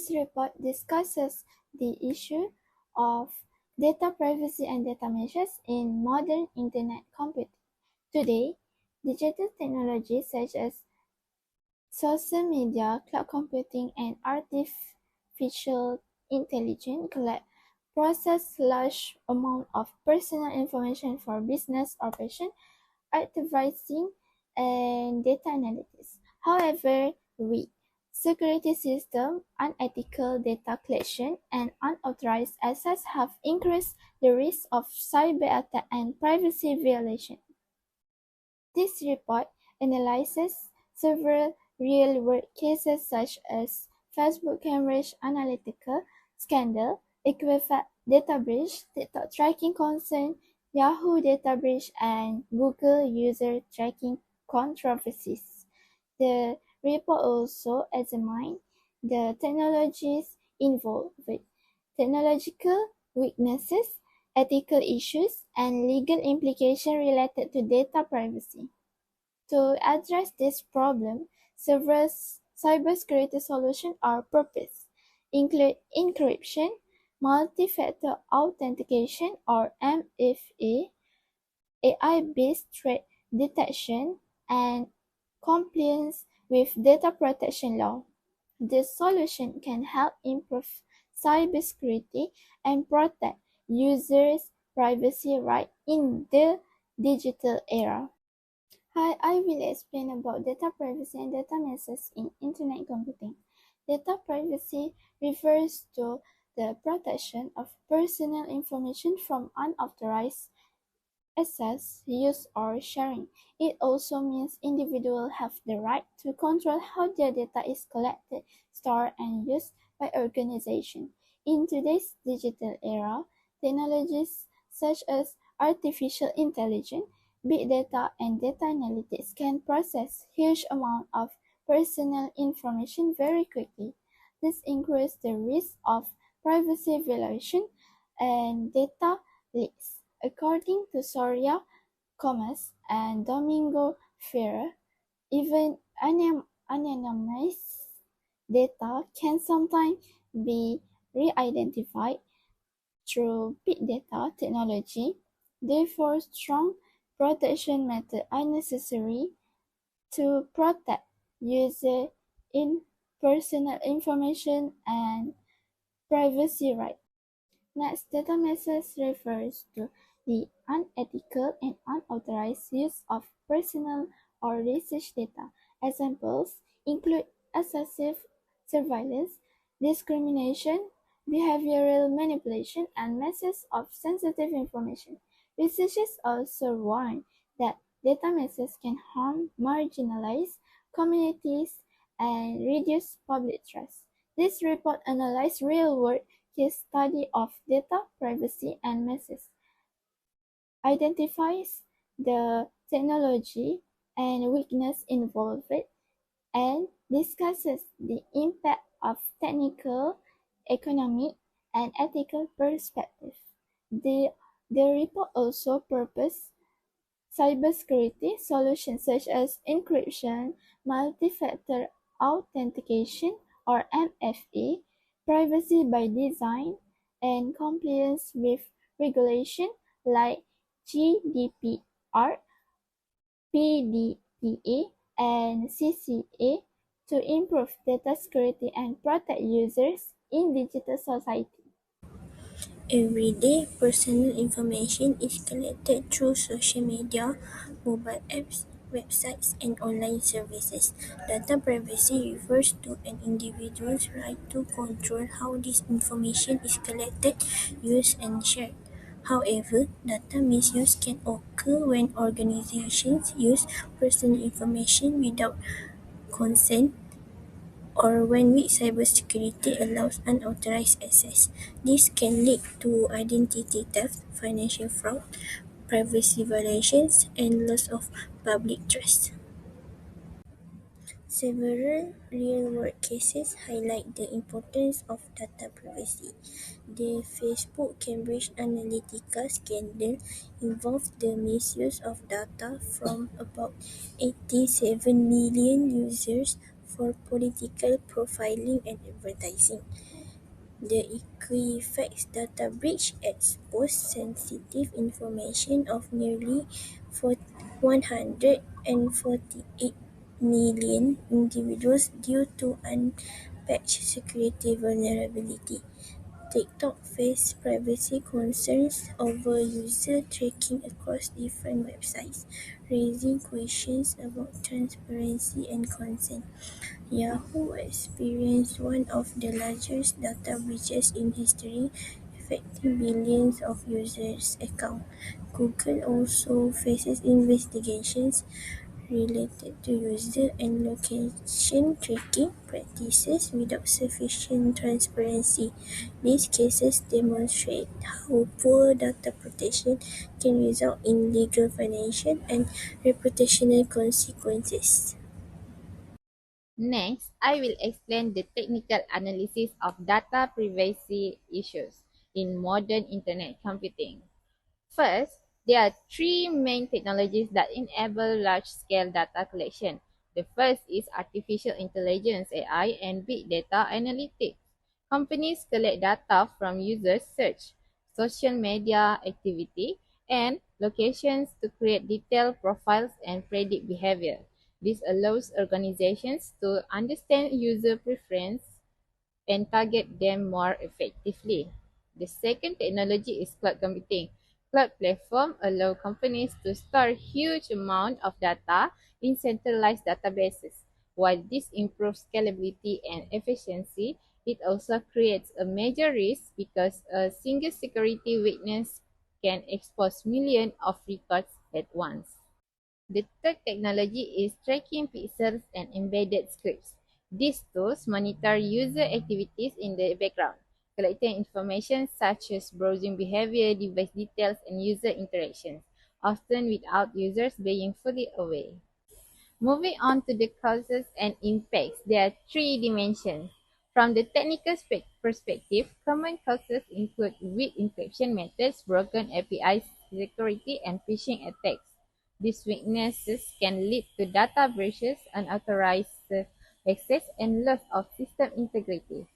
This report discusses the issue of data privacy and data measures in modern internet computing. Today, digital technologies such as social media, cloud computing, and artificial intelligence collect process large amount of personal information for business operation, advertising, and data analytics. However, security system, unethical data collection, and unauthorized access have increased the risk of cyber attack and privacy violation. This report analyzes several real-world cases such as Facebook Cambridge Analytica scandal, Equifax data breach, TikTok tracking concern, Yahoo data breach, and Google user tracking controversies. The report also examined the technologies involved, technological weaknesses, ethical issues, and legal implications related to data privacy. To address this problem, several cybersecurity solutions are proposed, include encryption, multi-factor authentication or MFA, AI-based threat detection, and compliance with data protection law. This solution can help improve cybersecurity and protect users' privacy rights in the digital era. Hi, I will explain about data privacy and data meshes in internet computing. Data privacy refers to the protection of personal information from unauthorized access, use, or sharing. It also means individuals have the right to control how their data is collected, stored, and used by organizations. In today's digital era, technologies such as artificial intelligence, big data, and data analytics can process huge amounts of personal information very quickly. This increases the risk of privacy violation and data leaks. According to Soria Comas and Domingo Ferrer, even anonymized data can sometimes be re-identified through big data technology. Therefore, strong protection methods are necessary to protect user personal information and privacy rights. Next, data meshes refers to the unethical and unauthorized use of personal or research data. Examples include excessive surveillance, discrimination, behavioral manipulation, and misuse of sensitive information. Researchers also warn that data meshes can harm marginalized communities and reduce public trust. This report analyzed real-world case study of data privacy and meshes, identifies the technology and weakness involved, and discusses the impact of technical, economic, and ethical perspectives. The report also proposed cybersecurity solutions such as encryption, multi-factor authentication or MFA, privacy by design, and compliance with regulation like GDPR, PDPA, and CCA to improve data security and protect users in digital society. Every day, personal information is collected through social media, mobile apps, websites, and online services. Data privacy refers to an individual's right to control how this information is collected, used, and shared. However, data misuse can occur when organizations use personal information without consent or when weak cybersecurity allows unauthorized access. This can lead to identity theft, financial fraud, privacy violations, and loss of public trust. Several real-world cases highlight the importance of data privacy. The Facebook Cambridge Analytica scandal involved the misuse of data from about 87 million users for political profiling and advertising. The Equifax data breach exposed sensitive information of nearly 148 million individuals due to unpatched security vulnerability. TikTok faced privacy concerns over user tracking across different websites, raising questions about transparency and consent. Yahoo experienced one of the largest data breaches in history, affecting billions of users' accounts. Google also faces investigations related to user and location tracking practices without sufficient transparency. These cases demonstrate how poor data protection can result in legal, financial, and reputational consequences. Next, I will explain the technical analysis of data privacy issues in modern internet computing. First, there are three main technologies that enable large-scale data collection. The first is artificial intelligence (AI) and big data analytics. Companies collect data from users' search, social media activity, and locations to create detailed profiles and predict behavior. This allows organizations to understand user preference and target them more effectively. The second technology is cloud computing. Cloud platforms allow companies to store huge amounts of data in centralized databases. While this improves scalability and efficiency, it also creates a major risk because a single security weakness can expose millions of records at once. The third technology is tracking pixels and embedded scripts. These tools monitor user activities in the background, collecting information such as browsing behavior, device details, and user interactions, often without users being fully aware. Moving on to the causes and impacts, there are three dimensions. From the technical perspective, common causes include weak encryption methods, broken API security, and phishing attacks. These weaknesses can lead to data breaches, unauthorized access, and loss of system integrity.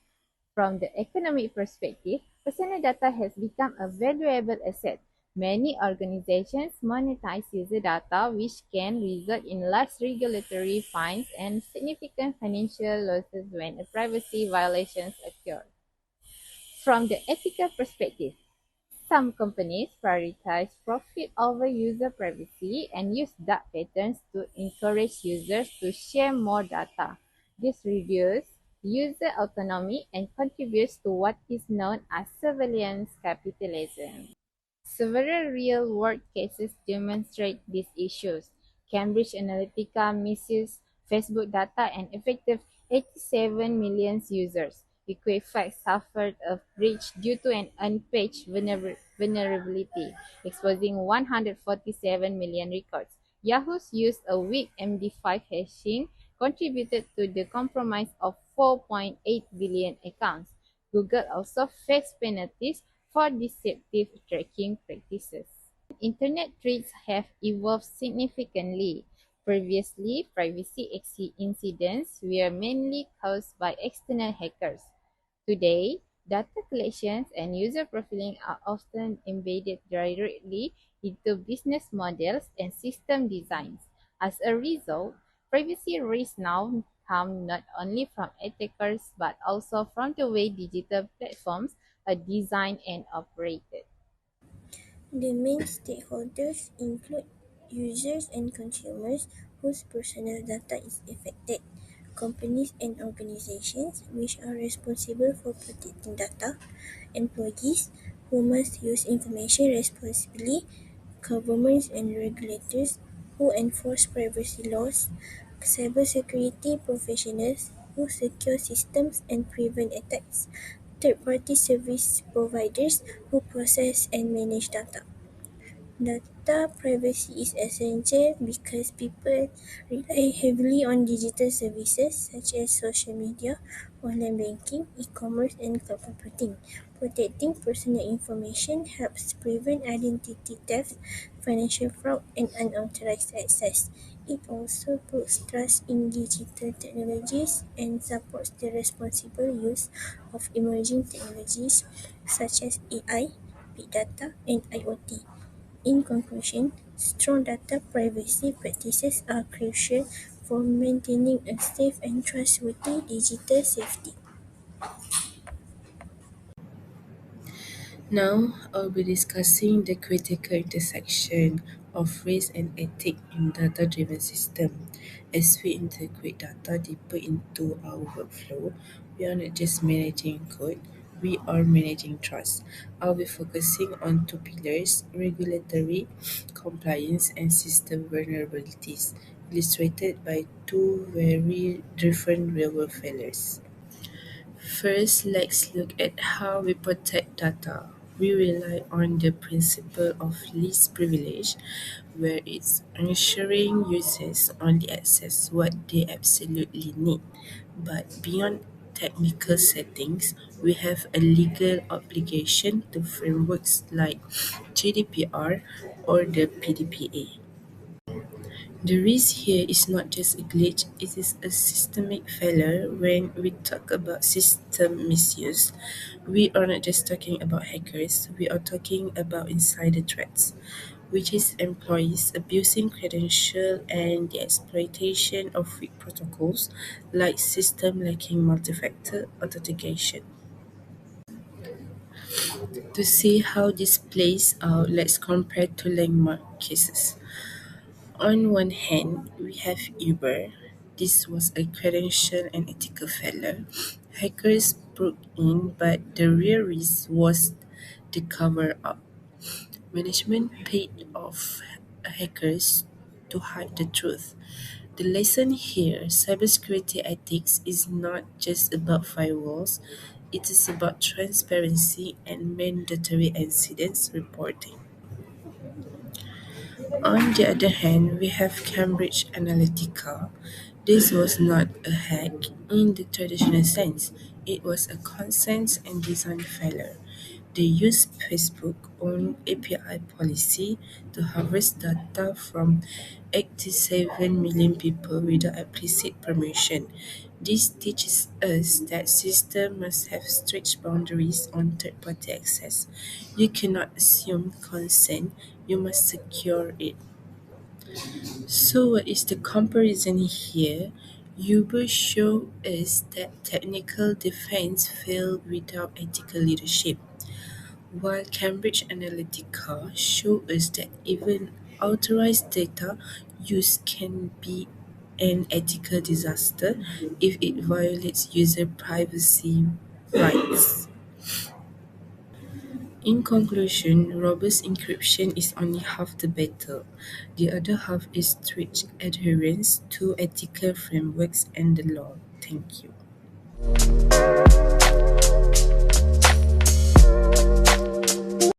From the economic perspective, personal data has become a valuable asset. Many organizations monetize user data, which can result in large regulatory fines and significant financial losses when a privacy violations occur. From the ethical perspective, some companies prioritize profit over user privacy and use dark patterns to encourage users to share more data. This reduces user autonomy and contributes to what is known as surveillance capitalism. Several real-world cases demonstrate these issues. Cambridge Analytica misused Facebook data and affected 87 million users. Equifax suffered a breach due to an unpatched vulnerability, exposing 147 million records. Yahoo's use of weak MD5 hashing contributed to the compromise of 4.8 billion accounts. Google also faced penalties for deceptive tracking practices. Internet threats have evolved significantly. Previously, privacy incidents were mainly caused by external hackers. Today, data collections and user profiling are often embedded directly into business models and system designs. As a result, privacy risks now come not only from attackers but also from the way digital platforms are designed and operated. The main stakeholders include users and consumers whose personal data is affected, companies and organizations which are responsible for protecting data, employees who must use information responsibly, governments and regulators who enforce privacy laws, cybersecurity professionals who secure systems and prevent attacks, third-party service providers who process and manage data. Data privacy is essential because people rely heavily on digital services such as social media, online banking, e-commerce, and cloud computing. Protecting personal information helps prevent identity theft, financial fraud, and unauthorized access. It also puts trust in digital technologies and supports the responsible use of emerging technologies such as AI, big data, and IoT. In conclusion, strong data privacy practices are crucial for maintaining a safe and trustworthy digital safety. Now, I'll be discussing the critical intersection of race and ethics in data-driven system. As we integrate data deeper into our workflow, we are not just managing code, we are managing trust. I'll be focusing on two pillars: regulatory compliance and system vulnerabilities, illustrated by two very different real-world failures. First, let's look at how we protect data. We rely on the principle of least privilege, where it's ensuring users only access what they absolutely need. But beyond technical settings, we have a legal obligation to frameworks like GDPR or the PDPA. The risk here is not just a glitch, it is a systemic failure. When we talk about system misuse, we are not just talking about hackers, we are talking about insider threats, which is employees abusing credential and the exploitation of weak protocols like system lacking multi-factor authentication. To see how this plays out, let's compare two landmark cases. On one hand, we have Uber. This was a credential and ethical failure. Hackers broke in, but the real risk was the cover up. Management paid off hackers to hide the truth. The lesson here: cybersecurity ethics is not just about firewalls, it is about transparency and mandatory incidents reporting. On the other hand, we have Cambridge Analytica. This was not a hack in the traditional sense, it was a consent and design failure. They used Facebook's own API policy to harvest data from 87 million people without explicit permission. This teaches us that systems must have strict boundaries on third-party access. You cannot assume consent, you must secure it. So, what is the comparison here? Uber show us that technical defense failed without ethical leadership, while Cambridge Analytica show us that even authorized data use can be an ethical disaster if it violates user privacy rights. In conclusion, robust encryption is only half the battle. The other half is strict adherence to ethical frameworks and the law. Thank you.